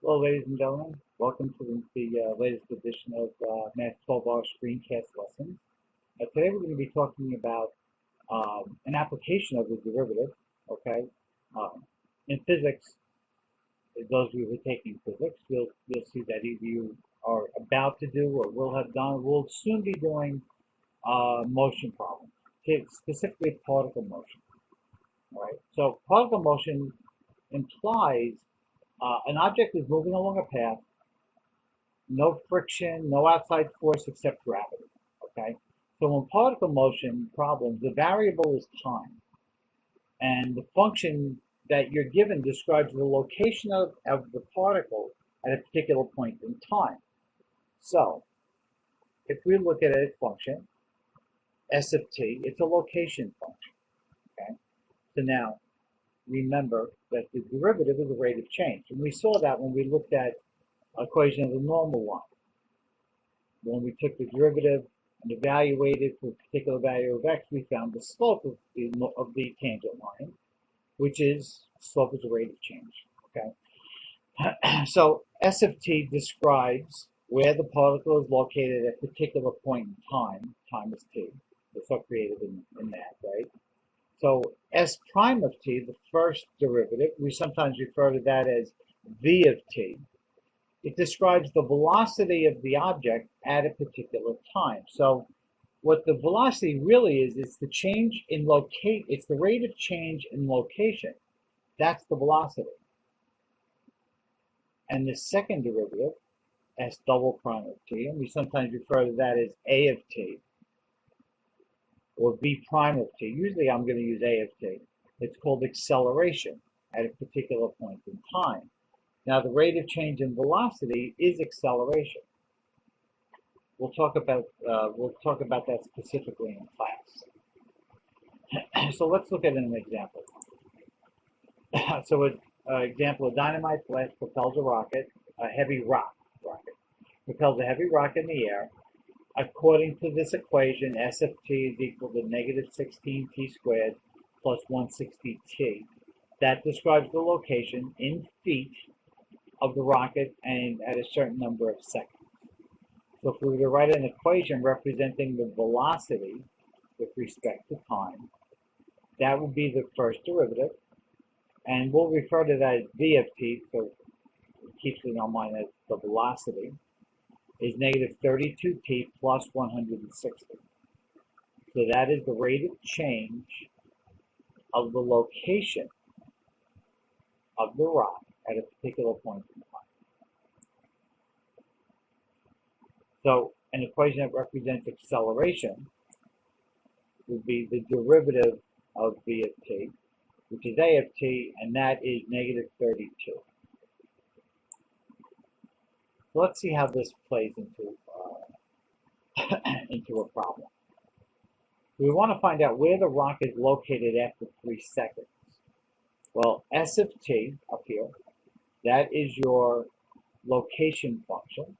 Hello, ladies and gentlemen. Welcome to the latest edition of Math 12-hour screencast lessons. Today we're going to be talking about an application of the derivative. Okay, in physics, those of you who are taking physics, you'll see that either you are about to do or will have done, will soon be doing motion problems, specifically particle motion. All right. So particle motion implies an object is moving along a path, no friction, no outside force except gravity. Okay? So in particle motion problems, the variable is time. And the function that you're given describes the location of the particle at a particular point in time. So if we look at a function, s of t, it's a location function. Okay? So now remember that the derivative is the rate of change. And we saw that when we looked at equation of the normal line. When we took the derivative and evaluated for a particular value of x, we found the slope of the tangent line, which is slope is the rate of change. Okay, so S of t describes where the particle is located at a particular point in time. Time is t. It's so creative in that, right? So S prime of t, the first derivative, we sometimes refer to that as v of t. It describes the velocity of the object at a particular time. So what the velocity really is, it's the change in it's the rate of change in location. That's the velocity. And the second derivative, s double prime of t, and we sometimes refer to that as a of t, or v prime of t. Usually I'm going to use a of t. It's called acceleration at a particular point in time. Now the rate of change in velocity is acceleration. We'll talk about that specifically in class. So let's look at an example. So an example: a dynamite blast propels a rocket, a heavy rocket propels a heavy rock in the air. According to this equation, S of t is equal to negative 16t squared plus 160t. That describes the location in feet of the rocket and at a certain number of seconds. So if we were to write an equation representing the velocity with respect to time, that would be the first derivative. And we'll refer to that as v of t, so it keeps it in our mind as the velocity, is negative 32t plus 160. So that is the rate of change of the location of the rock at a particular point in time. So an equation that represents acceleration would be the derivative of v of t, which is a of t, and that is negative 32. So let's see how this plays into into a problem. We want to find out where the rock is located after 3 seconds. Well, s of t up here, that is your location function.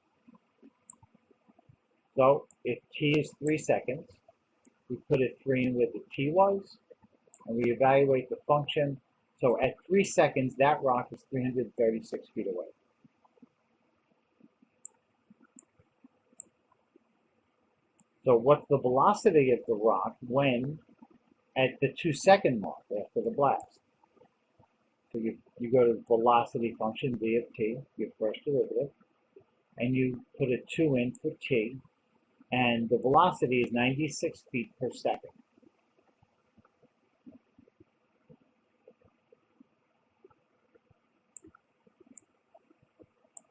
So if t is 3 seconds, we put a 3 in where the t was, and we evaluate the function. So at 3 seconds, that rock is 336 feet away. So what's the velocity of the rock when at the 2-second mark after the blast? So you go to the velocity function, v of t, your first derivative, and you put a 2 in for t, and the velocity is 96 feet per second.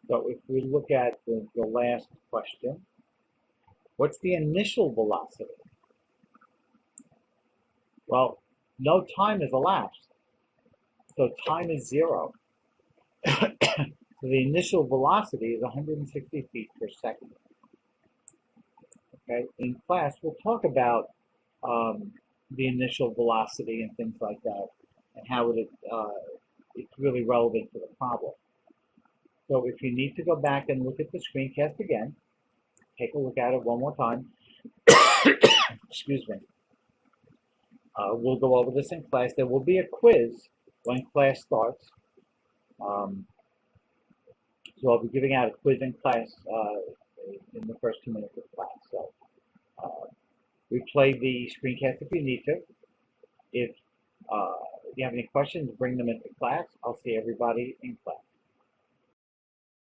So if we look at the last question, what's the initial velocity? Well, no time has elapsed, so time is 0. So the initial velocity is 160 feet per second. Okay, in class we'll talk about the initial velocity and things like that, and how it's really relevant to the problem. So if you need to go back and look at the screencast again, take a look at it one more time. Excuse me. We'll go over this in class. There will be a quiz when class starts. So I'll be giving out a quiz in class in the first 2 minutes of class. So replay the screencast if you need to. If you have any questions, bring them into class. I'll see everybody in class.